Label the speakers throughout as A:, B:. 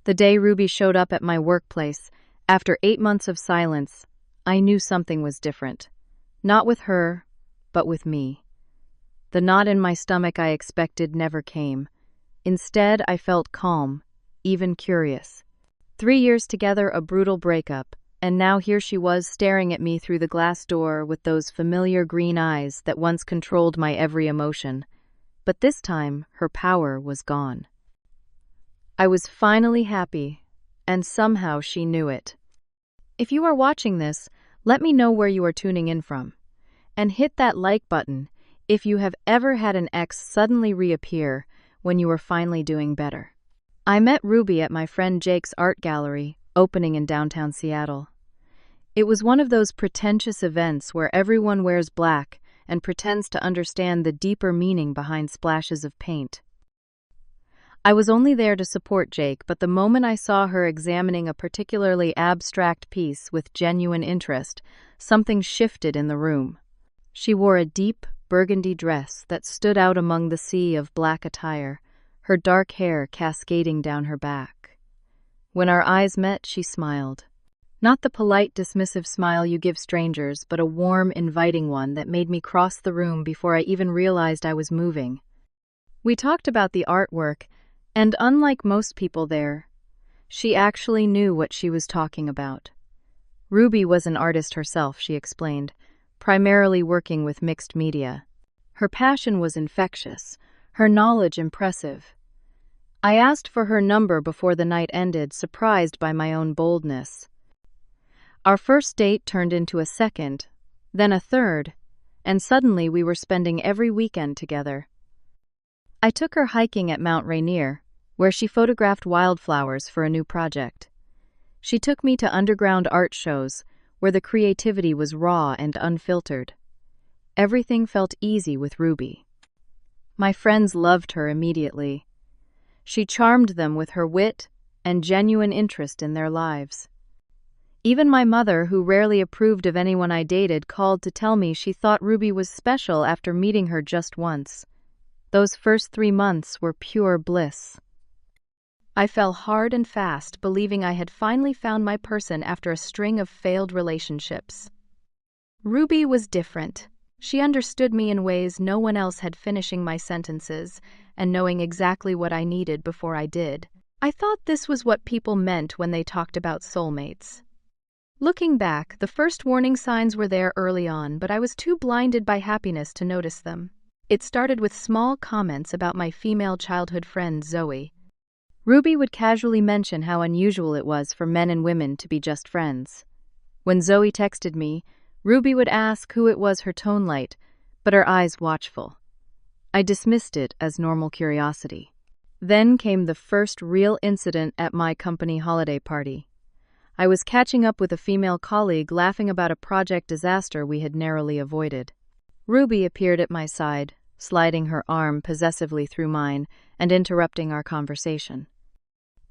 A: The day Ruby showed up at my workplace, after 8 months of silence, I knew something was different. Not with her, but with me. The knot in my stomach I expected never came. Instead, I felt calm, even curious. 3 years together, a brutal breakup, and now here she was staring at me through the glass door with those familiar green eyes that once controlled my every emotion. But this time, her power was gone. I was finally happy, and somehow she knew it. If you are watching this, let me know where you are tuning in from. And hit that like button if you have ever had an ex suddenly reappear when you were finally doing better. I met Ruby at my friend Jake's art gallery, opening in downtown Seattle. It was one of those pretentious events where everyone wears black and pretends to understand the deeper meaning behind splashes of paint. I was only there to support Jake, but the moment I saw her examining a particularly abstract piece with genuine interest, something shifted in the room. She wore a deep, burgundy dress that stood out among the sea of black attire, her dark hair cascading down her back. When our eyes met, she smiled. Not the polite, dismissive smile you give strangers, but a warm, inviting one that made me cross the room before I even realized I was moving. We talked about the artwork, and unlike most people there, she actually knew what she was talking about. Ruby was an artist herself, she explained, primarily working with mixed media. Her passion was infectious, her knowledge impressive. I asked for her number before the night ended, surprised by my own boldness. Our first date turned into a second, then a third, and suddenly we were spending every weekend together. I took her hiking at Mount Rainier, where she photographed wildflowers for a new project. She took me to underground art shows, where the creativity was raw and unfiltered. Everything felt easy with Ruby. My friends loved her immediately. She charmed them with her wit and genuine interest in their lives. Even my mother, who rarely approved of anyone I dated, called to tell me she thought Ruby was special after meeting her just once. Those first 3 months were pure bliss. I fell hard and fast, believing I had finally found my person after a string of failed relationships. Ruby was different. She understood me in ways no one else had, finishing my sentences and knowing exactly what I needed before I did. I thought this was what people meant when they talked about soulmates. Looking back, the first warning signs were there early on, but I was too blinded by happiness to notice them. It started with small comments about my female childhood friend Zoe. Ruby would casually mention how unusual it was for men and women to be just friends. When Zoe texted me, Ruby would ask who it was, her tone light, but her eyes watchful. I dismissed it as normal curiosity. Then came the first real incident at my company holiday party. I was catching up with a female colleague, laughing about a project disaster we had narrowly avoided. Ruby appeared at my side, sliding her arm possessively through mine and interrupting our conversation.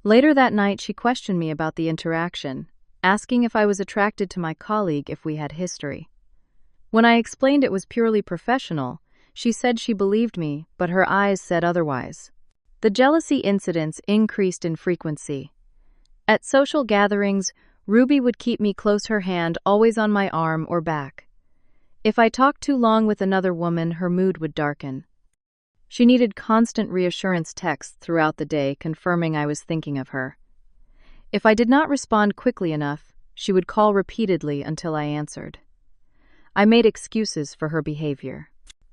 A: Later that night, she questioned me about the interaction, asking if I was attracted to my colleague if we had history. When I explained it was purely professional, she said she believed me, but her eyes said otherwise. The jealousy incidents increased in frequency. At social gatherings, Ruby would keep me close, her hand always on my arm or back. If I talked too long with another woman, her mood would darken. She needed constant reassurance texts throughout the day, confirming I was thinking of her. If I did not respond quickly enough, she would call repeatedly until I answered. I made excuses for her behavior.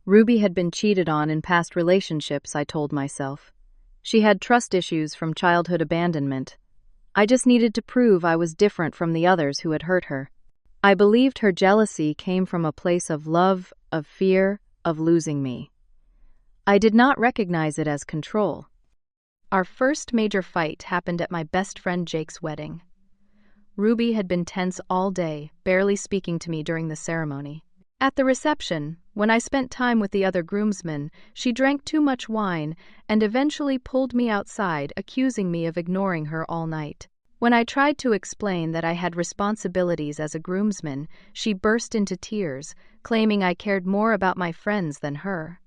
A: Ruby had been cheated on in past relationships, I told myself. She had trust issues from childhood abandonment. I just needed to prove I was different from the others who had hurt her. I believed her jealousy came from a place of love, of fear, of losing me. I did not recognize it as control. Our first major fight happened at my best friend Jake's wedding. Ruby had been tense all day, barely speaking to me during the ceremony. At the reception, when I spent time with the other groomsmen, she drank too much wine and eventually pulled me outside, accusing me of ignoring her all night. When I tried to explain that I had responsibilities as a groomsman, she burst into tears, claiming I cared more about my friends than her.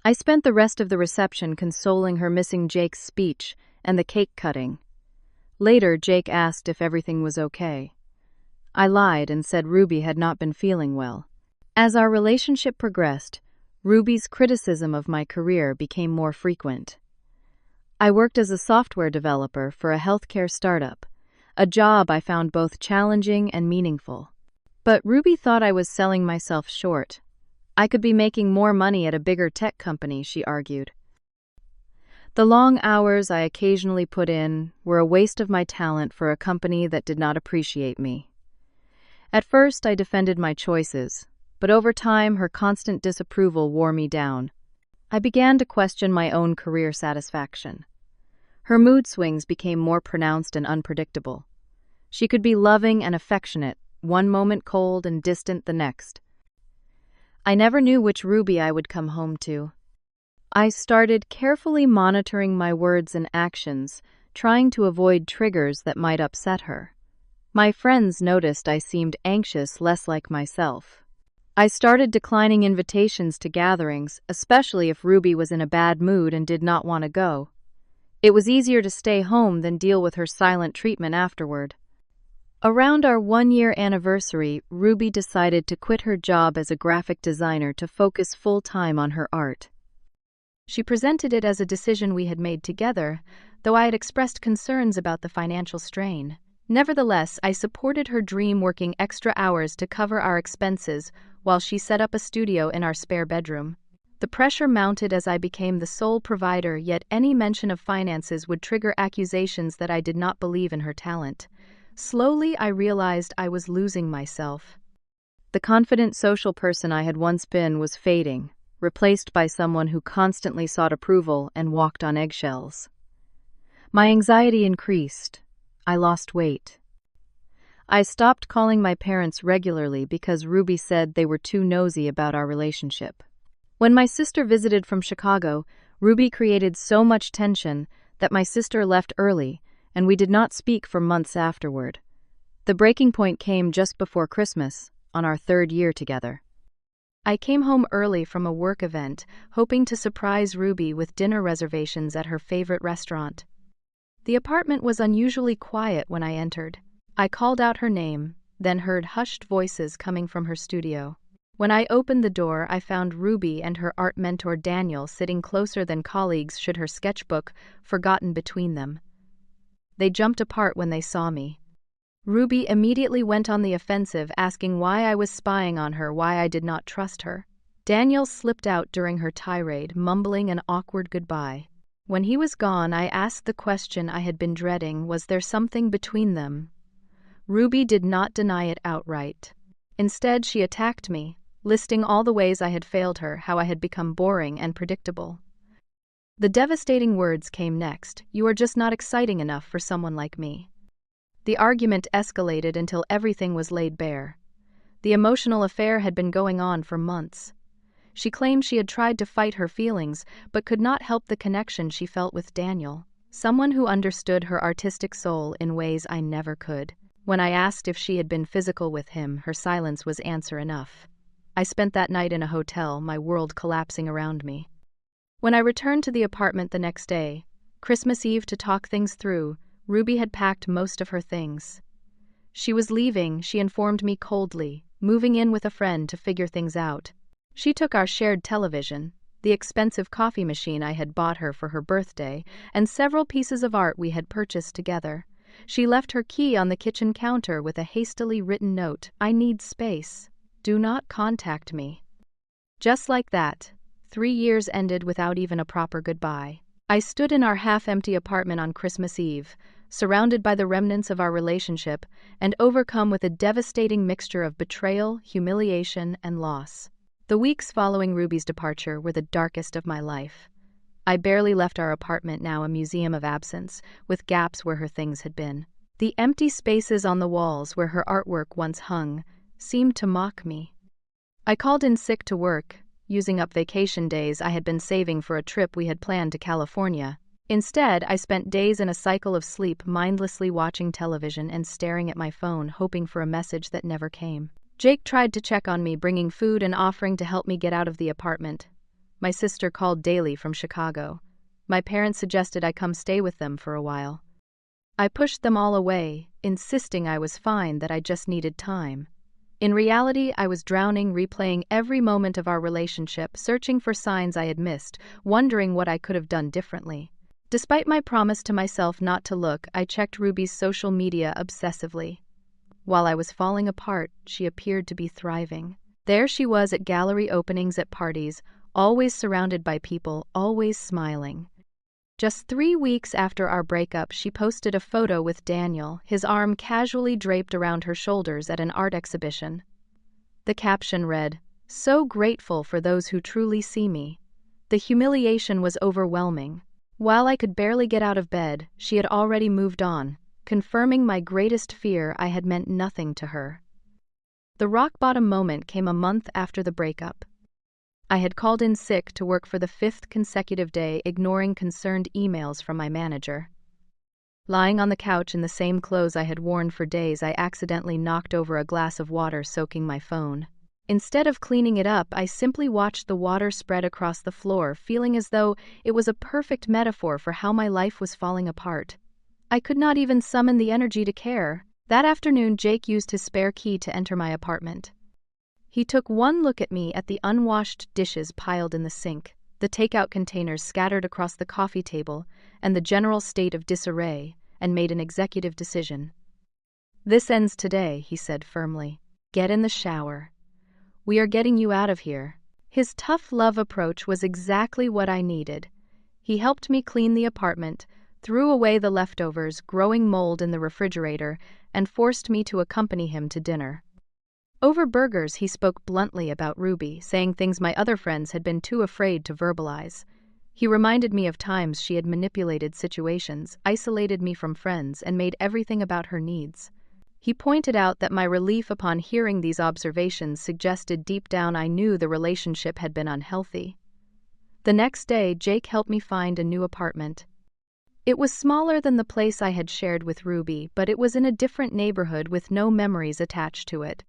A: I spent the rest of the reception consoling her, missing Jake's speech and the cake cutting. Later, Jake asked if everything was okay. I lied and said Ruby had not been feeling well. As our relationship progressed, Ruby's criticism of my career became more frequent. I worked as a software developer for a healthcare startup, a job I found both challenging and meaningful. But Ruby thought I was selling myself short. I could be making more money at a bigger tech company, she argued. The long hours I occasionally put in were a waste of my talent for a company that did not appreciate me. At first, I defended my choices, but over time, her constant disapproval wore me down. I began to question my own career satisfaction. Her mood swings became more pronounced and unpredictable. She could be loving and affectionate, one moment cold and distant the next. I never knew which Ruby I would come home to. I started carefully monitoring my words and actions, trying to avoid triggers that might upset her. My friends noticed I seemed anxious, less like myself. I started declining invitations to gatherings, especially if Ruby was in a bad mood and did not want to go. It was easier to stay home than deal with her silent treatment afterward. Around our one-year anniversary, Ruby decided to quit her job as a graphic designer to focus full-time on her art. She presented it as a decision we had made together, though I had expressed concerns about the financial strain. Nevertheless, I supported her dream, working extra hours to cover our expenses while she set up a studio in our spare bedroom. The pressure mounted as I became the sole provider, yet any mention of finances would trigger accusations that I did not believe in her talent. Slowly, I realized I was losing myself. The confident social person I had once been was fading, replaced by someone who constantly sought approval and walked on eggshells. My anxiety increased. I lost weight. I stopped calling my parents regularly because Ruby said they were too nosy about our relationship. When my sister visited from Chicago, Ruby created so much tension that my sister left early, and we did not speak for months afterward. The breaking point came just before Christmas, on our 3rd year together. I came home early from a work event, hoping to surprise Ruby with dinner reservations at her favorite restaurant. The apartment was unusually quiet when I entered. I called out her name, then heard hushed voices coming from her studio. When I opened the door, I found Ruby and her art mentor Daniel sitting closer than colleagues should her sketchbook forgotten between them. They jumped apart when they saw me. Ruby immediately went on the offensive, asking why I was spying on her, why I did not trust her. Daniel slipped out during her tirade, mumbling an awkward goodbye. When he was gone, I asked the question I had been dreading: was there something between them? Ruby did not deny it outright. Instead, she attacked me, listing all the ways I had failed her, how I had become boring and predictable. The devastating words came next: "You are just not exciting enough for someone like me." The argument escalated until everything was laid bare. The emotional affair had been going on for months. She claimed she had tried to fight her feelings, but could not help the connection she felt with Daniel, someone who understood her artistic soul in ways I never could. When I asked if she had been physical with him, her silence was answer enough. I spent that night in a hotel, my world collapsing around me. When I returned to the apartment the next day, Christmas Eve, to talk things through, Ruby had packed most of her things. She was leaving, she informed me coldly, moving in with a friend to figure things out. She took our shared television, the expensive coffee machine I had bought her for her birthday, and several pieces of art we had purchased together. She left her key on the kitchen counter with a hastily written note: "I need space. Do not contact me." Just like that, 3 years ended without even a proper goodbye. I stood in our half-empty apartment on Christmas Eve, surrounded by the remnants of our relationship and overcome with a devastating mixture of betrayal, humiliation, and loss. The weeks following Ruby's departure were the darkest of my life. I barely left our apartment, now a museum of absence, with gaps where her things had been. The empty spaces on the walls where her artwork once hung seemed to mock me. I called in sick to work, using up vacation days I had been saving for a trip we had planned to California. Instead, I spent days in a cycle of sleep, mindlessly watching television and staring at my phone, hoping for a message that never came. Jake tried to check on me, bringing food and offering to help me get out of the apartment. My sister called daily from Chicago. My parents suggested I come stay with them for a while. I pushed them all away, insisting I was fine, that I just needed time. In reality, I was drowning, replaying every moment of our relationship, searching for signs I had missed, wondering what I could have done differently. Despite my promise to myself not to look, I checked Ruby's social media obsessively. While I was falling apart, she appeared to be thriving. There she was at gallery openings, at parties, always surrounded by people, always smiling. Just 3 weeks after our breakup, she posted a photo with Daniel, his arm casually draped around her shoulders at an art exhibition. The caption read, "So grateful for those who truly see me." The humiliation was overwhelming. While I could barely get out of bed, she had already moved on, confirming my greatest fear: I had meant nothing to her. The rock-bottom moment came a month after the breakup. I had called in sick to work for the 5th consecutive day, ignoring concerned emails from my manager. Lying on the couch in the same clothes I had worn for days, I accidentally knocked over a glass of water, soaking my phone. Instead of cleaning it up, I simply watched the water spread across the floor, feeling as though it was a perfect metaphor for how my life was falling apart. I could not even summon the energy to care. That afternoon, Jake used his spare key to enter my apartment. He took one look at me, at the unwashed dishes piled in the sink, the takeout containers scattered across the coffee table, and the general state of disarray, and made an executive decision. "This ends today," he said firmly. "Get in the shower. We are getting you out of here." His tough love approach was exactly what I needed. He helped me clean the apartment, threw away the leftovers, growing mold in the refrigerator, and forced me to accompany him to dinner. Over burgers, he spoke bluntly about Ruby, saying things my other friends had been too afraid to verbalize. He reminded me of times she had manipulated situations, isolated me from friends, and made everything about her needs. He pointed out that my relief upon hearing these observations suggested deep down I knew the relationship had been unhealthy. The next day, Jake helped me find a new apartment. It was smaller than the place I had shared with Ruby, but it was in a different neighborhood with no memories attached to it.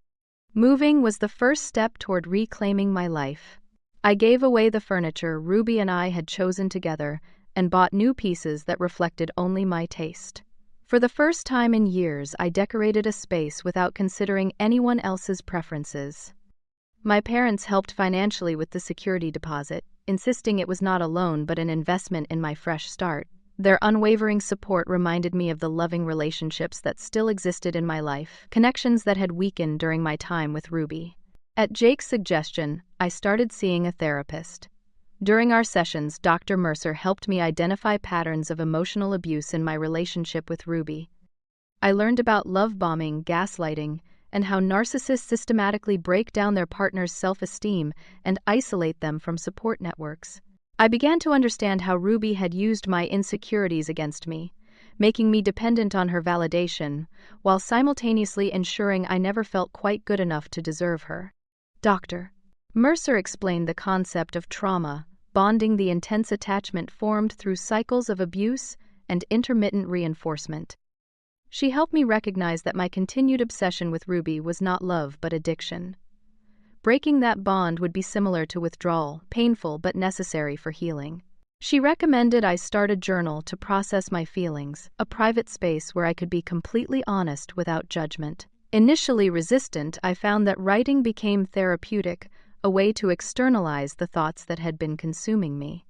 A: Moving was the first step toward reclaiming my life. I gave away the furniture Ruby and I had chosen together and bought new pieces that reflected only my taste. For the first time in years, I decorated a space without considering anyone else's preferences. My parents helped financially with the security deposit, insisting it was not a loan but an investment in my fresh start. Their unwavering support reminded me of the loving relationships that still existed in my life, connections that had weakened during my time with Ruby. At Jake's suggestion, I started seeing a therapist. During our sessions, Dr. Mercer helped me identify patterns of emotional abuse in my relationship with Ruby. I learned about love bombing, gaslighting, and how narcissists systematically break down their partner's self-esteem and isolate them from support networks. I began to understand how Ruby had used my insecurities against me, making me dependent on her validation, while simultaneously ensuring I never felt quite good enough to deserve her. Dr. Mercer explained the concept of trauma, bonding, the intense attachment formed through cycles of abuse and intermittent reinforcement. She helped me recognize that my continued obsession with Ruby was not love but addiction. Breaking that bond would be similar to withdrawal, painful but necessary for healing. She recommended I start a journal to process my feelings, a private space where I could be completely honest without judgment. Initially resistant, I found that writing became therapeutic, a way to externalize the thoughts that had been consuming me.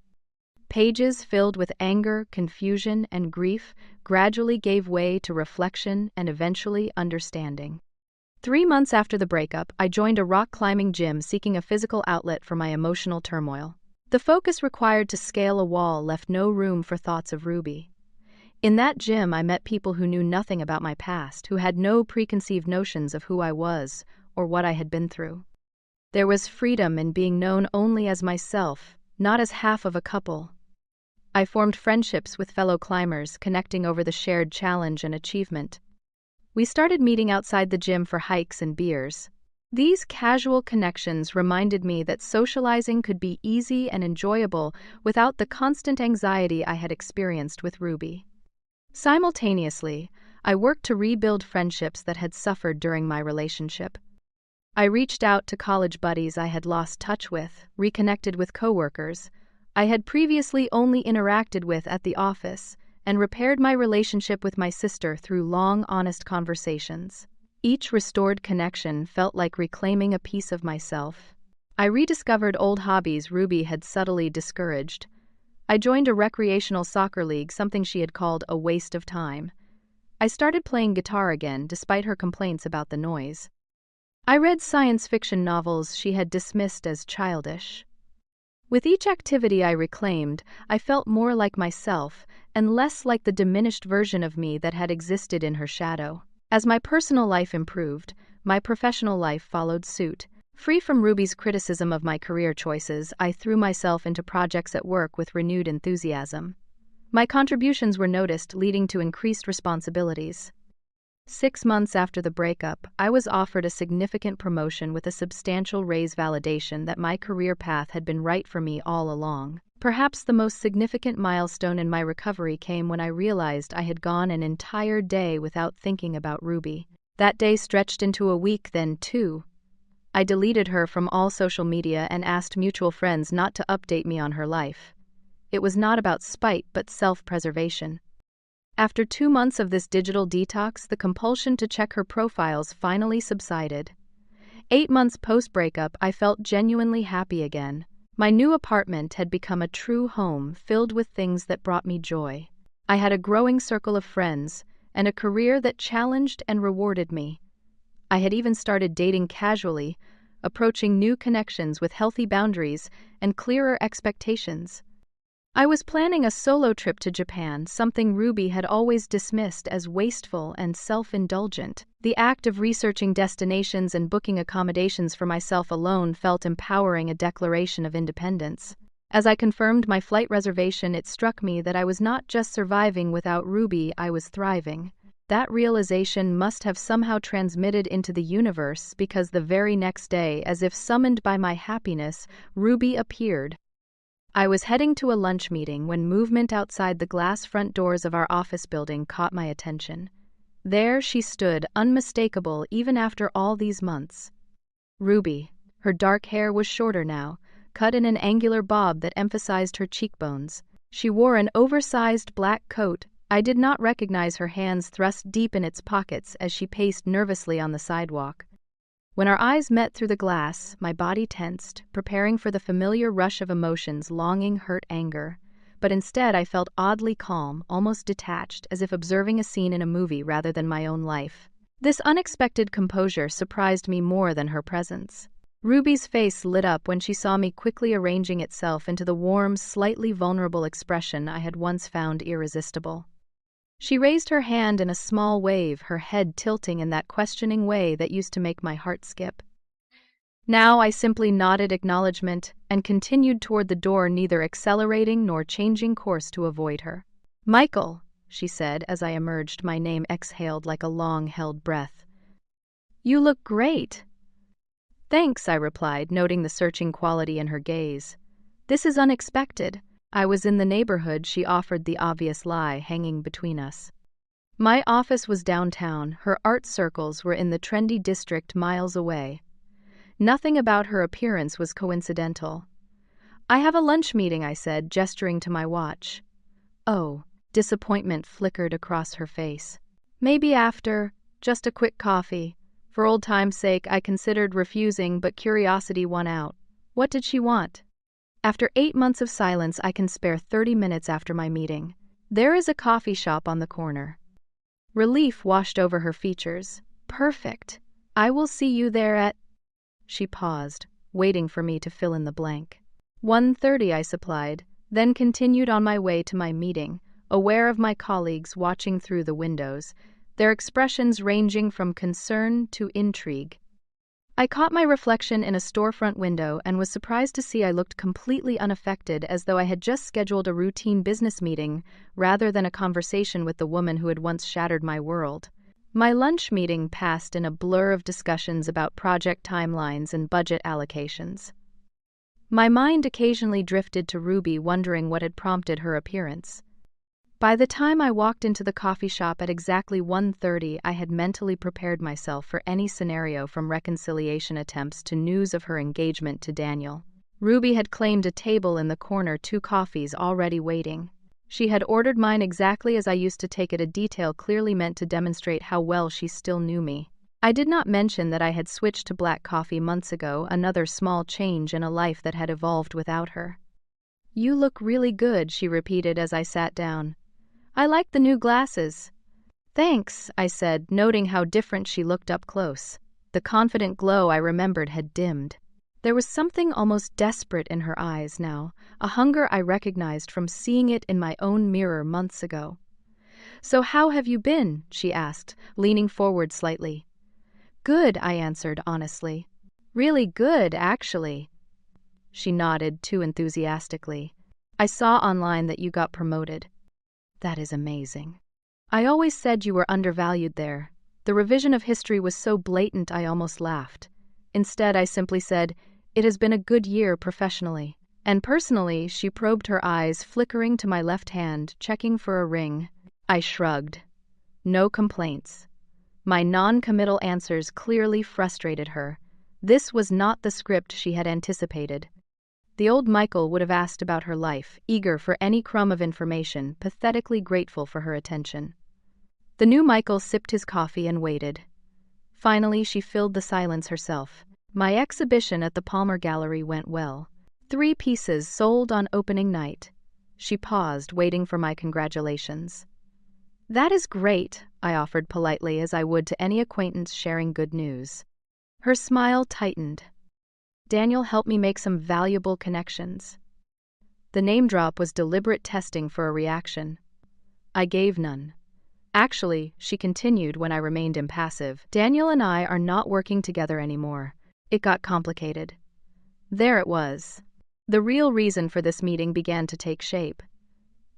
A: Pages filled with anger, confusion, and grief gradually gave way to reflection and eventually understanding. 3 months after the breakup, I joined a rock climbing gym seeking a physical outlet for my emotional turmoil. The focus required to scale a wall left no room for thoughts of Ruby. In that gym, I met people who knew nothing about my past, who had no preconceived notions of who I was or what I had been through. There was freedom in being known only as myself, not as half of a couple. I formed friendships with fellow climbers, connecting over the shared challenge and achievement. We started meeting outside the gym for hikes and beers. These casual connections reminded me that socializing could be easy and enjoyable without the constant anxiety I had experienced with Ruby. Simultaneously, I worked to rebuild friendships that had suffered during my relationship. I reached out to college buddies I had lost touch with, reconnected with coworkers I had previously only interacted with at the office, and repaired my relationship with my sister through long, honest conversations. Each restored connection felt like reclaiming a piece of myself. I rediscovered old hobbies Ruby had subtly discouraged. I joined a recreational soccer league, something she had called a waste of time. I started playing guitar again, despite her complaints about the noise. I read science fiction novels she had dismissed as childish. With each activity I reclaimed, I felt more like myself and less like the diminished version of me that had existed in her shadow. As my personal life improved, my professional life followed suit. Free from Ruby's criticism of my career choices, I threw myself into projects at work with renewed enthusiasm. My contributions were noticed, leading to increased responsibilities. 6 months after the breakup, I was offered a significant promotion with a substantial raise, validation that my career path had been right for me all along. Perhaps the most significant milestone in my recovery came when I realized I had gone an entire day without thinking about Ruby. That day stretched into a week, then 2. I deleted her from all social media and asked mutual friends not to update me on her life. It was not about spite but self-preservation. After 2 months of this digital detox, the compulsion to check her profiles finally subsided. 8 months post-breakup, I felt genuinely happy again. My new apartment had become a true home, filled with things that brought me joy. I had a growing circle of friends, and a career that challenged and rewarded me. I had even started dating casually, approaching new connections with healthy boundaries and clearer expectations. I was planning a solo trip to Japan, something Ruby had always dismissed as wasteful and self-indulgent. The act of researching destinations and booking accommodations for myself alone felt empowering, a declaration of independence. As I confirmed my flight reservation, it struck me that I was not just surviving without Ruby, I was thriving. That realization must have somehow transmitted into the universe, because the very next day, as if summoned by my happiness, Ruby appeared. I was heading to a lunch meeting when movement outside the glass front doors of our office building caught my attention. There she stood, unmistakable even after all these months. Ruby. Her dark hair was shorter now, cut in an angular bob that emphasized her cheekbones. She wore an oversized black coat. I did not recognize her hands thrust deep in its pockets as she paced nervously on the sidewalk. When our eyes met through the glass, my body tensed, preparing for the familiar rush of emotions: longing, hurt, anger. But instead I felt oddly calm, almost detached, as if observing a scene in a movie rather than my own life. This unexpected composure surprised me more than her presence. Ruby's face lit up when she saw me, quickly arranging itself into the warm, slightly vulnerable expression I had once found irresistible. She raised her hand in a small wave, her head tilting in that questioning way that used to make my heart skip. Now I simply nodded acknowledgement and continued toward the door, neither accelerating nor changing course to avoid her. "Michael," she said as I emerged, my name exhaled like a long-held breath. "You look great." "Thanks," I replied, noting the searching quality in her gaze. "This is unexpected. I was in the neighborhood," she offered, the obvious lie hanging between us. My office was downtown. Her art circles were in the trendy district miles away. Nothing about her appearance was coincidental. "I have a lunch meeting," I said, gesturing to my watch. "Oh," disappointment flickered across her face. "Maybe after, just a quick coffee." For old time's sake, I considered refusing, but curiosity won out. What did she want? "After 8 months of silence, I can spare 30 minutes after my meeting. There is a coffee shop on the corner." Relief washed over her features. "Perfect. I will see you there at..." She paused, waiting for me to fill in the blank. 1:30, I supplied, then continued on my way to my meeting, aware of my colleagues watching through the windows, their expressions ranging from concern to intrigue. I caught my reflection in a storefront window and was surprised to see I looked completely unaffected, as though I had just scheduled a routine business meeting rather than a conversation with the woman who had once shattered my world. My lunch meeting passed in a blur of discussions about project timelines and budget allocations. My mind occasionally drifted to Ruby, wondering what had prompted her appearance. By the time I walked into the coffee shop at exactly 1:30, I had mentally prepared myself for any scenario, from reconciliation attempts to news of her engagement to Daniel. Ruby had claimed a table in the corner, 2 coffees already waiting. She had ordered mine exactly as I used to take it, a detail clearly meant to demonstrate how well she still knew me. I did not mention that I had switched to black coffee months ago, another small change in a life that had evolved without her. "You look really good," she repeated as I sat down. "I like the new glasses." "Thanks," I said, noting how different she looked up close. The confident glow I remembered had dimmed. There was something almost desperate in her eyes now, a hunger I recognized from seeing it in my own mirror months ago. "So how have you been?" she asked, leaning forward slightly. "Good," I answered honestly. "Really good, actually." She nodded too enthusiastically. "I saw online that you got promoted." "That is amazing." "I always said you were undervalued there." The revision of history was so blatant I almost laughed. Instead, I simply said, "It has been a good year professionally." "And personally," she probed, her eyes flickering to my left hand, checking for a ring. I shrugged. No complaints. My non-committal answers clearly frustrated her. This was not the script she had anticipated. The old Michael would have asked about her life, eager for any crumb of information, pathetically grateful for her attention. The new Michael sipped his coffee and waited. Finally, she filled the silence herself. "My exhibition at the Palmer Gallery went well. 3 pieces sold on opening night." She paused, waiting for my congratulations. "That is great," I offered politely, as I would to any acquaintance sharing good news. Her smile tightened. "Daniel helped me make some valuable connections." The name drop was deliberate testing for a reaction. I gave none. "Actually," she continued when I remained impassive, "Daniel and I are not working together anymore. It got complicated." There it was. The real reason for this meeting began to take shape.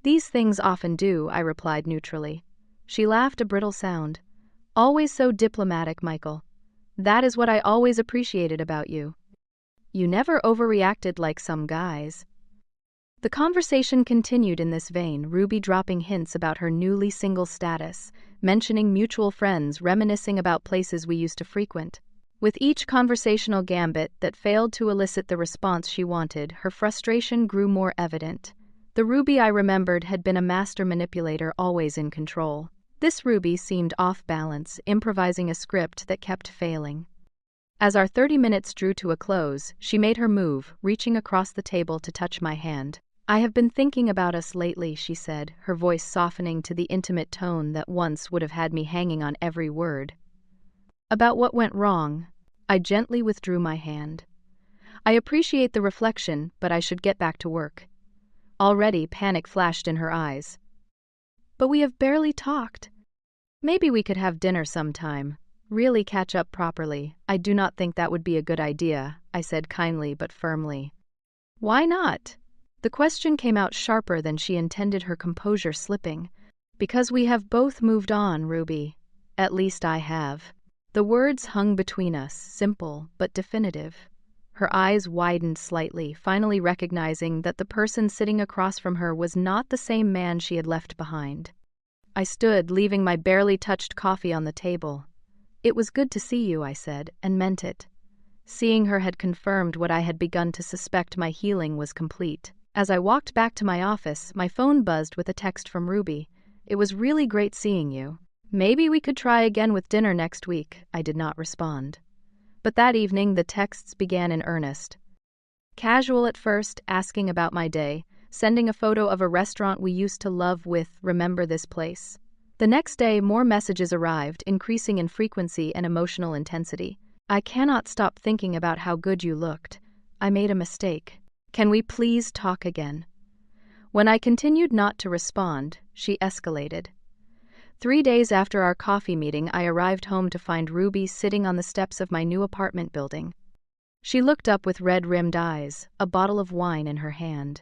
A: "These things often do," I replied neutrally. She laughed, a brittle sound. "Always so diplomatic, Michael. That is what I always appreciated about you. You never overreacted like some guys." The conversation continued in this vein, Ruby dropping hints about her newly single status, mentioning mutual friends, reminiscing about places we used to frequent. With each conversational gambit that failed to elicit the response she wanted, her frustration grew more evident. The Ruby I remembered had been a master manipulator, always in control. This Ruby seemed off balance, improvising a script that kept failing. As our 30 minutes drew to a close, she made her move, reaching across the table to touch my hand. "I have been thinking about us lately," she said, her voice softening to the intimate tone that once would have had me hanging on every word. "About what went wrong?" I gently withdrew my hand. "I appreciate the reflection, but I should get back to work." Already, panic flashed in her eyes. "But we have barely talked." "Maybe we could have dinner sometime. Really catch up properly." "I do not think that would be a good idea," I said kindly but firmly. "Why not?" The question came out sharper than she intended, her composure slipping. "Because we have both moved on, Ruby. At least I have." The words hung between us, simple but definitive. Her eyes widened slightly, finally recognizing that the person sitting across from her was not the same man she had left behind. I stood, leaving my barely touched coffee on the table. "It was good to see you," I said, and meant it. Seeing her had confirmed what I had begun to suspect. My healing was complete. As I walked back to my office, my phone buzzed with a text from Ruby. "It was really great seeing you. Maybe we could try again with dinner next week." I did not respond. But that evening the texts began in earnest. Casual at first, asking about my day, sending a photo of a restaurant we used to love with "Remember this place." The next day more messages arrived, increasing in frequency and emotional intensity. "I cannot stop thinking about how good you looked. I made a mistake. Can we please talk again?" When I continued not to respond, she escalated. 3 days after our coffee meeting, I arrived home to find Ruby sitting on the steps of my new apartment building. She looked up with red-rimmed eyes, a bottle of wine in her hand.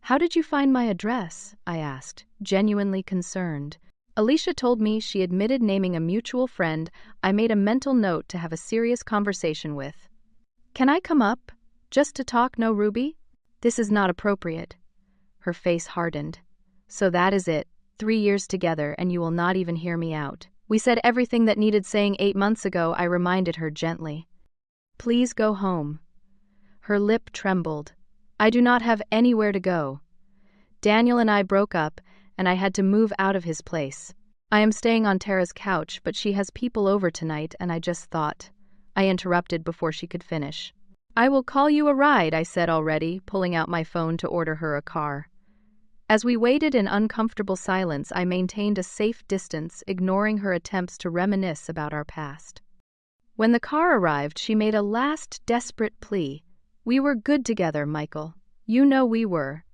A: "How did you find my address?" I asked, genuinely concerned. Alicia told me. She admitted, naming a mutual friend I made a mental note to have a serious conversation with. "Can I come up? Just to talk, no, Ruby?" "This is not appropriate." Her face hardened. "So that is it. 3 years together and you will not even hear me out." "We said everything that needed saying 8 months ago," I reminded her gently. "Please go home." Her lip trembled. "I do not have anywhere to go." Daniel and I broke up, and I had to move out of his place. I am staying on Tara's couch, but she has people over tonight, and I just thought. I interrupted before she could finish. I will call you a ride, I said already, pulling out my phone to order her a car. As we waited in uncomfortable silence, I maintained a safe distance, ignoring her attempts to reminisce about our past. When the car arrived, she made a last desperate plea. We were good together, Michael. You know we were.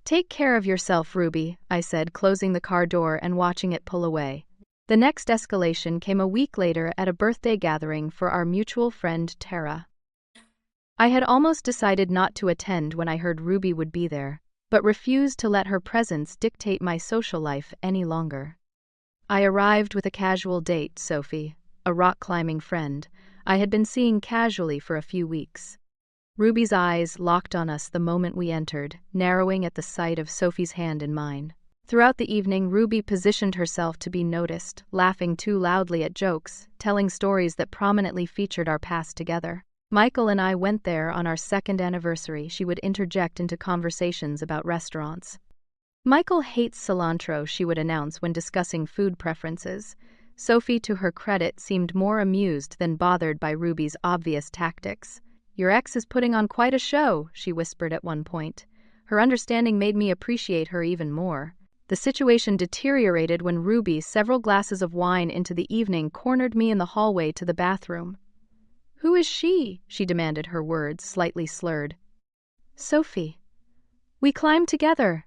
A: Take care of yourself, Ruby, I said, closing the car door and watching it pull away. The next escalation came a week later at a birthday gathering for our mutual friend Tara. I had almost decided not to attend when I heard Ruby would be there, but refused to let her presence dictate my social life any longer. I arrived with a casual date, Sophie, a rock-climbing friend I had been seeing casually for a few weeks. Ruby's eyes locked on us the moment we entered, narrowing at the sight of Sophie's hand in mine. Throughout the evening, Ruby positioned herself to be noticed, laughing too loudly at jokes, telling stories that prominently featured our past together. Michael and I went there on our second anniversary. She would interject into conversations about restaurants. Michael hates cilantro, she would announce when discussing food preferences. Sophie, to her credit, seemed more amused than bothered by Ruby's obvious tactics. Your ex is putting on quite a show, she whispered at one point. Her understanding made me appreciate her even more. The situation deteriorated when Ruby, several glasses of wine into the evening, cornered me in the hallway to the bathroom. Who is she? She demanded, her words slightly slurred. Sophie. We climbed together.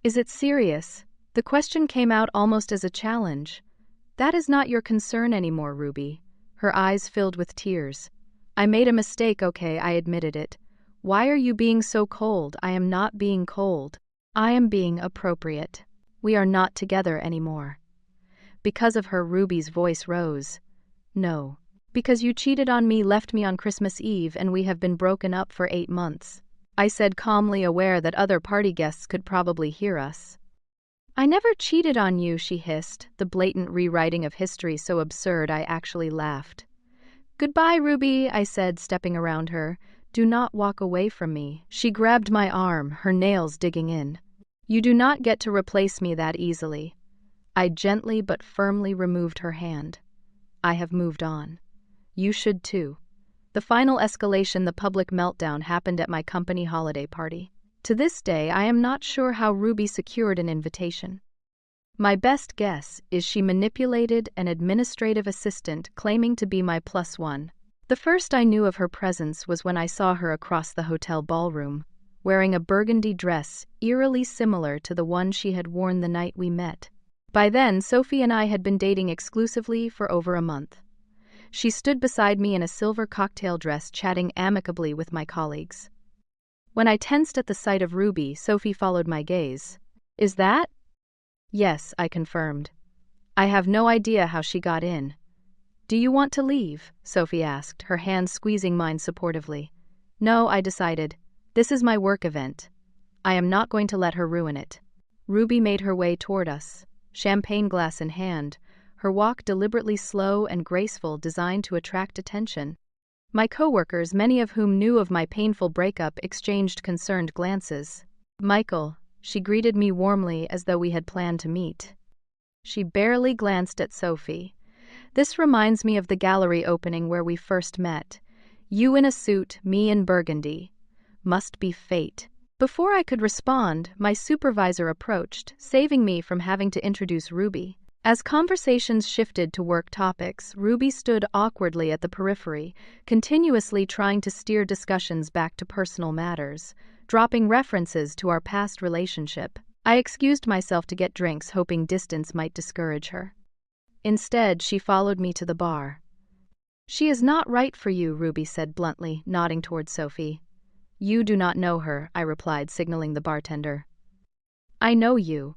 A: Is it serious? The question came out almost as a challenge. That is not your concern anymore, Ruby. Her eyes filled with tears. I made a mistake, okay, I admitted it. Why are you being so cold? I am not being cold. I am being appropriate. We are not together anymore. Because of her, Ruby's voice rose. No. Because you cheated on me, left me on Christmas Eve, and we have been broken up for 8 months. I said, calmly, aware that other party guests could probably hear us. I never cheated on you, she hissed, the blatant rewriting of history so absurd I actually laughed. Goodbye, Ruby, I said, stepping around her. Do not walk away from me. She grabbed my arm, her nails digging in. You do not get to replace me that easily. I gently but firmly removed her hand. I have moved on. You should too. The final escalation, the public meltdown, happened at my company holiday party. To this day, I am not sure how Ruby secured an invitation. My best guess is she manipulated an administrative assistant claiming to be my +1. The first I knew of her presence was when I saw her across the hotel ballroom, wearing a burgundy dress eerily similar to the one she had worn the night we met. By then, Sophie and I had been dating exclusively for over a month. She stood beside me in a silver cocktail dress, chatting amicably with my colleagues. When I tensed at the sight of Ruby, Sophie followed my gaze. Is that? Yes, I confirmed. I have no idea how she got in. Do you want to leave? Sophie asked, her hand squeezing mine supportively. No, I decided. This is my work event. I am not going to let her ruin it. Ruby made her way toward us, champagne glass in hand, her walk deliberately slow and graceful, designed to attract attention. My coworkers, many of whom knew of my painful breakup, exchanged concerned glances. Michael, she greeted me warmly as though we had planned to meet. She barely glanced at Sophie. This reminds me of the gallery opening where we first met. You in a suit, me in burgundy. Must be fate. Before I could respond, my supervisor approached, saving me from having to introduce Ruby. As conversations shifted to work topics, Ruby stood awkwardly at the periphery, continuously trying to steer discussions back to personal matters, dropping references to our past relationship. I excused myself to get drinks, hoping distance might discourage her. Instead, she followed me to the bar. She is not right for you, Ruby said bluntly, nodding toward Sophie. You do not know her, I replied, signaling the bartender. I know you.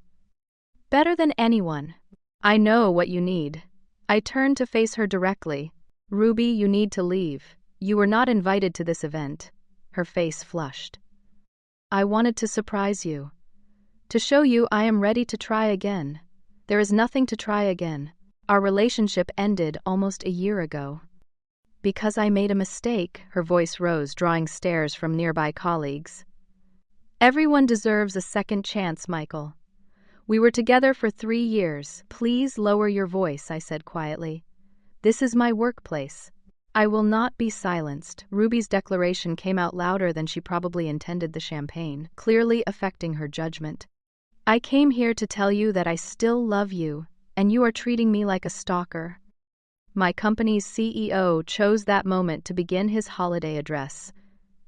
A: Better than anyone. I know what you need. I turned to face her directly. Ruby, you need to leave. You were not invited to this event. Her face flushed. I wanted to surprise you. To show you I am ready to try again. There is nothing to try again. Our relationship ended almost a year ago. Because I made a mistake, her voice rose, drawing stares from nearby colleagues. Everyone deserves a second chance, Michael. We were together for 3 years. Please lower your voice, I said quietly. This is my workplace. I will not be silenced. Ruby's declaration came out louder than she probably intended the champagne, clearly affecting her judgment. I came here to tell you that I still love you, and you are treating me like a stalker. My company's CEO chose that moment to begin his holiday address.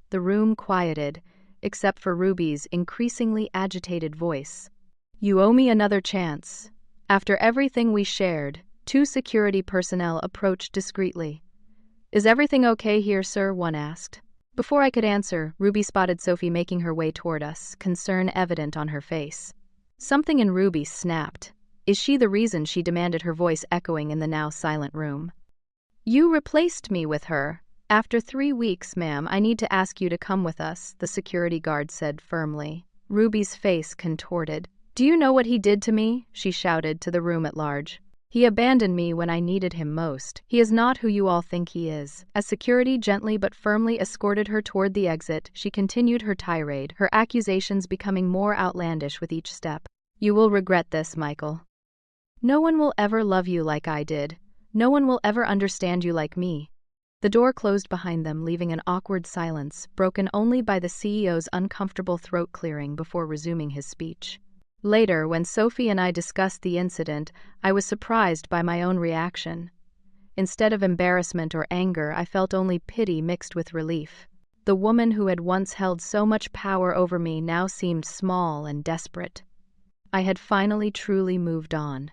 A: The room quieted, except for Ruby's increasingly agitated voice. You owe me another chance. After everything we shared, 2 security personnel approached discreetly. Is everything okay here, sir? One asked. Before I could answer, Ruby spotted Sophie making her way toward us, concern evident on her face. Something in Ruby snapped. Is she the reason? She demanded, her voice echoing in the now silent room. You replaced me with her. After 3 weeks, ma'am, I need to ask you to come with us, the security guard said firmly. Ruby's face contorted. Do you know what he did to me? She shouted to the room at large. He abandoned me when I needed him most. He is not who you all think he is. As security gently but firmly escorted her toward the exit, she continued her tirade, her accusations becoming more outlandish with each step. You will regret this, Michael. No one will ever love you like I did. No one will ever understand you like me. The door closed behind them, leaving an awkward silence, broken only by the CEO's uncomfortable throat clearing before resuming his speech. Later, when Sophie and I discussed the incident, I was surprised by my own reaction. Instead of embarrassment or anger, I felt only pity mixed with relief. The woman who had once held so much power over me now seemed small and desperate. I had finally truly moved on.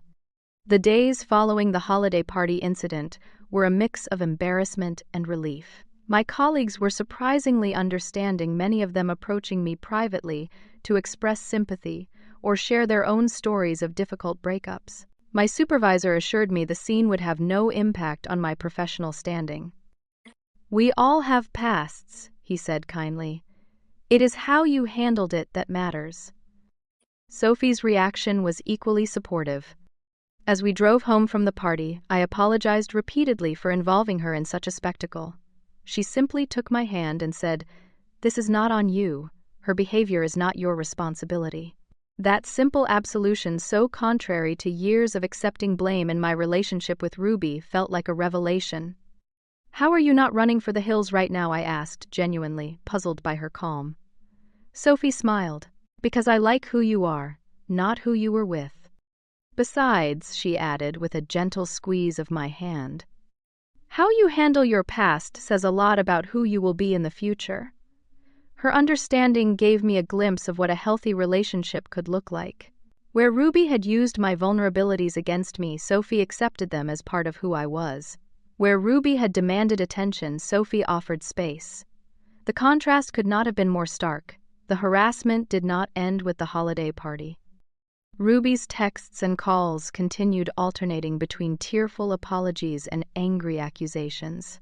A: The days following the holiday party incident were a mix of embarrassment and relief. My colleagues were surprisingly understanding, many of them approaching me privately to express sympathy or share their own stories of difficult breakups. My supervisor assured me the scene would have no impact on my professional standing. We all have pasts, he said kindly. It is how you handled it that matters. Sophie's reaction was equally supportive. As we drove home from the party, I apologized repeatedly for involving her in such a spectacle. She simply took my hand and said, "This is not on you. Her behavior is not your responsibility." That simple absolution, so contrary to years of accepting blame in my relationship with Ruby, felt like a revelation. How are you not running for the hills right now? I asked, genuinely puzzled by her calm. Sophie smiled. Because I like who you are, not who you were with. Besides, she added with a gentle squeeze of my hand, how you handle your past says a lot about who you will be in the future. Her understanding gave me a glimpse of what a healthy relationship could look like. Where Ruby had used my vulnerabilities against me, Sophie accepted them as part of who I was. Where Ruby had demanded attention, Sophie offered space. The contrast could not have been more stark. The harassment did not end with the holiday party. Ruby's texts and calls continued, alternating between tearful apologies and angry accusations.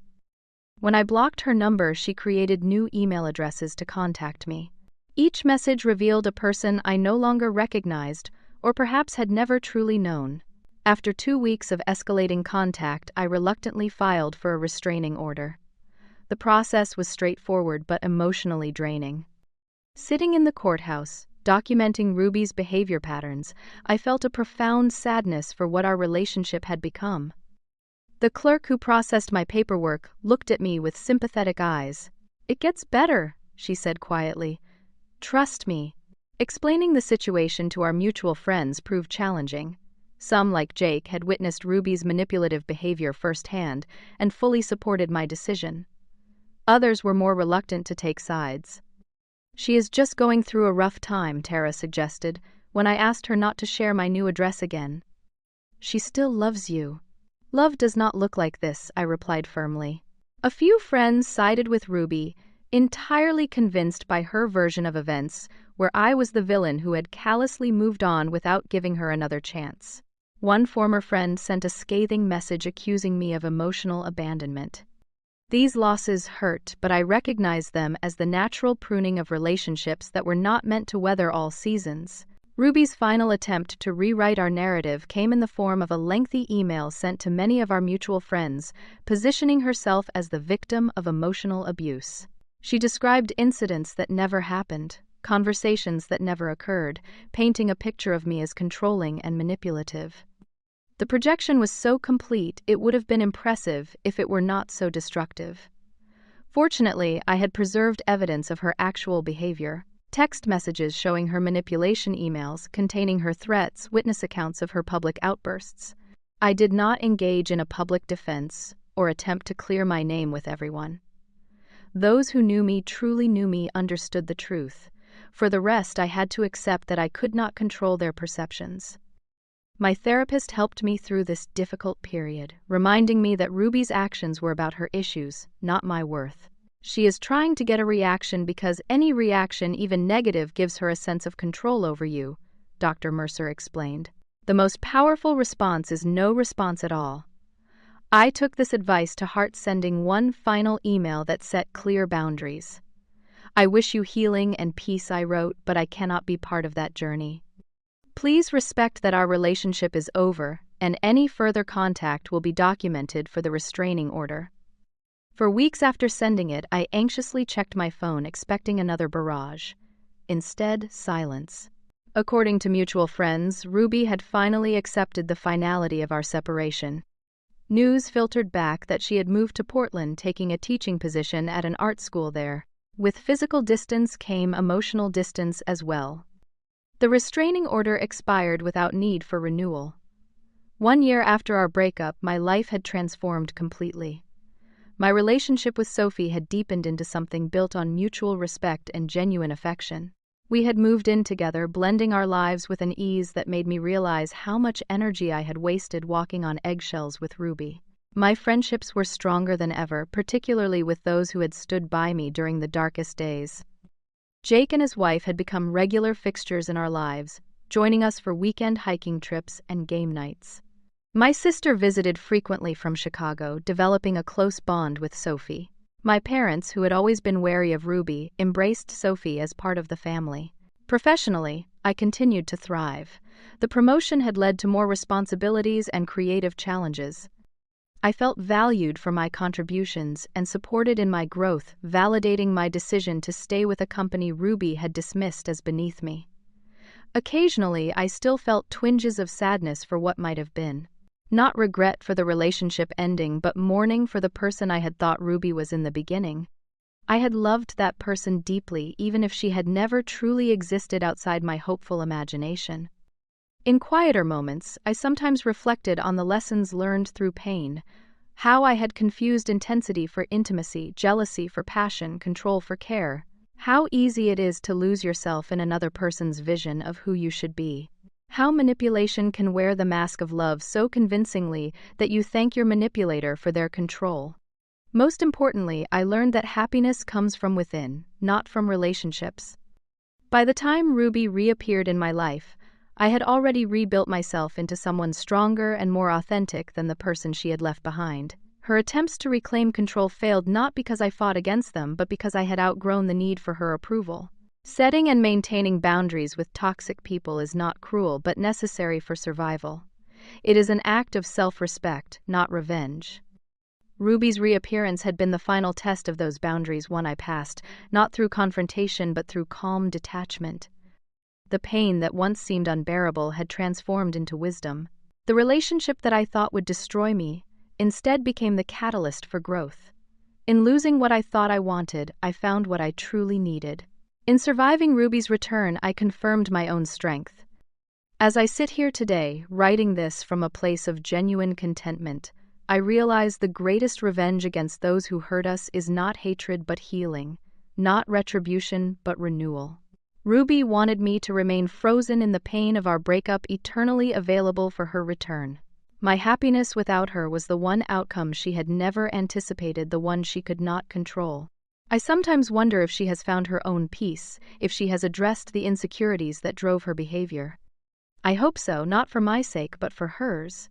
A: When I blocked her number, she created new email addresses to contact me. Each message revealed a person I no longer recognized or perhaps had never truly known. After 2 weeks of escalating contact, I reluctantly filed for a restraining order. The process was straightforward but emotionally draining. Sitting in the courthouse, documenting Ruby's behavior patterns, I felt a profound sadness for what our relationship had become. The clerk who processed my paperwork looked at me with sympathetic eyes. It gets better, she said quietly. Trust me. Explaining the situation to our mutual friends proved challenging. Some, like Jake, had witnessed Ruby's manipulative behavior firsthand and fully supported my decision. Others were more reluctant to take sides. She is just going through a rough time, Tara suggested, when I asked her not to share my new address again. She still loves you. Love does not look like this, I replied firmly. A few friends sided with Ruby, entirely convinced by her version of events, where I was the villain who had callously moved on without giving her another chance. One former friend sent a scathing message accusing me of emotional abandonment. These losses hurt, but I recognized them as the natural pruning of relationships that were not meant to weather all seasons. Ruby's final attempt to rewrite our narrative came in the form of a lengthy email sent to many of our mutual friends, positioning herself as the victim of emotional abuse. She described incidents that never happened, conversations that never occurred, painting a picture of me as controlling and manipulative. The projection was so complete it would have been impressive if it were not so destructive. Fortunately, I had preserved evidence of her actual behavior. Text messages showing her manipulation emails containing her threats, witness accounts of her public outbursts. I did not engage in a public defense or attempt to clear my name with everyone. Those who knew me truly knew me understood the truth. For the rest, I had to accept that I could not control their perceptions. My therapist helped me through this difficult period, reminding me that Ruby's actions were about her issues, not my worth. She is trying to get a reaction because any reaction, even negative, gives her a sense of control over you, Dr. Mercer explained. The most powerful response is no response at all. I took this advice to heart, sending one final email that set clear boundaries. I wish you healing and peace, I wrote, but I cannot be part of that journey. Please respect that our relationship is over, and any further contact will be documented for the restraining order. For weeks after sending it, I anxiously checked my phone, expecting another barrage. Instead, silence. According to mutual friends, Ruby had finally accepted the finality of our separation. News filtered back that she had moved to Portland, taking a teaching position at an art school there. With physical distance came emotional distance as well. The restraining order expired without need for renewal. 1 year after our breakup, my life had transformed completely. My relationship with Sophie had deepened into something built on mutual respect and genuine affection. We had moved in together, blending our lives with an ease that made me realize how much energy I had wasted walking on eggshells with Ruby. My friendships were stronger than ever, particularly with those who had stood by me during the darkest days. Jake and his wife had become regular fixtures in our lives, joining us for weekend hiking trips and game nights. My sister visited frequently from Chicago, developing a close bond with Sophie. My parents, who had always been wary of Ruby, embraced Sophie as part of the family. Professionally, I continued to thrive. The promotion had led to more responsibilities and creative challenges. I felt valued for my contributions and supported in my growth, validating my decision to stay with a company Ruby had dismissed as beneath me. Occasionally, I still felt twinges of sadness for what might have been. Not regret for the relationship ending, but mourning for the person I had thought Ruby was in the beginning. I had loved that person deeply, even if she had never truly existed outside my hopeful imagination. In quieter moments, I sometimes reflected on the lessons learned through pain, how I had confused intensity for intimacy, jealousy for passion, control for care, how easy it is to lose yourself in another person's vision of who you should be, how manipulation can wear the mask of love so convincingly that you thank your manipulator for their control. Most importantly, I learned that happiness comes from within, not from relationships. By the time Ruby reappeared in my life, I had already rebuilt myself into someone stronger and more authentic than the person she had left behind. Her attempts to reclaim control failed not because I fought against them, but because I had outgrown the need for her approval. Setting and maintaining boundaries with toxic people is not cruel but necessary for survival. It is an act of self-respect, not revenge. Ruby's reappearance had been the final test of those boundaries, one I passed, not through confrontation but through calm detachment. The pain that once seemed unbearable had transformed into wisdom. The relationship that I thought would destroy me instead became the catalyst for growth. In losing what I thought I wanted, I found what I truly needed. In surviving Ruby's return, I confirmed my own strength. As I sit here today, writing this from a place of genuine contentment, I realize the greatest revenge against those who hurt us is not hatred but healing, not retribution but renewal. Ruby wanted me to remain frozen in the pain of our breakup, eternally available for her return. My happiness without her was the one outcome she had never anticipated, the one she could not control. I sometimes wonder if she has found her own peace, if she has addressed the insecurities that drove her behavior. I hope so, not for my sake but for hers,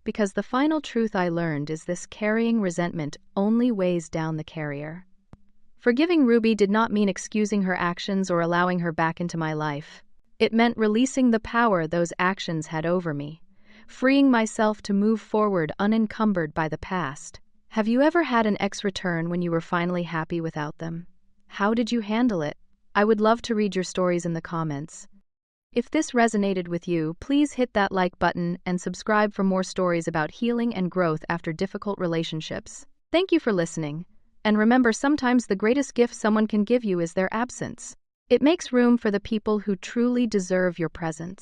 A: because the final truth I learned is this: carrying resentment only weighs down the carrier. Forgiving Ruby did not mean excusing her actions or allowing her back into my life. It meant releasing the power those actions had over me, freeing myself to move forward unencumbered by the past. Have you ever had an ex return when you were finally happy without them? How did you handle it? I would love to read your stories in the comments. If this resonated with you, please hit that like button and subscribe for more stories about healing and growth after difficult relationships. Thank you for listening. And remember, sometimes the greatest gift someone can give you is their absence. It makes room for the people who truly deserve your presence.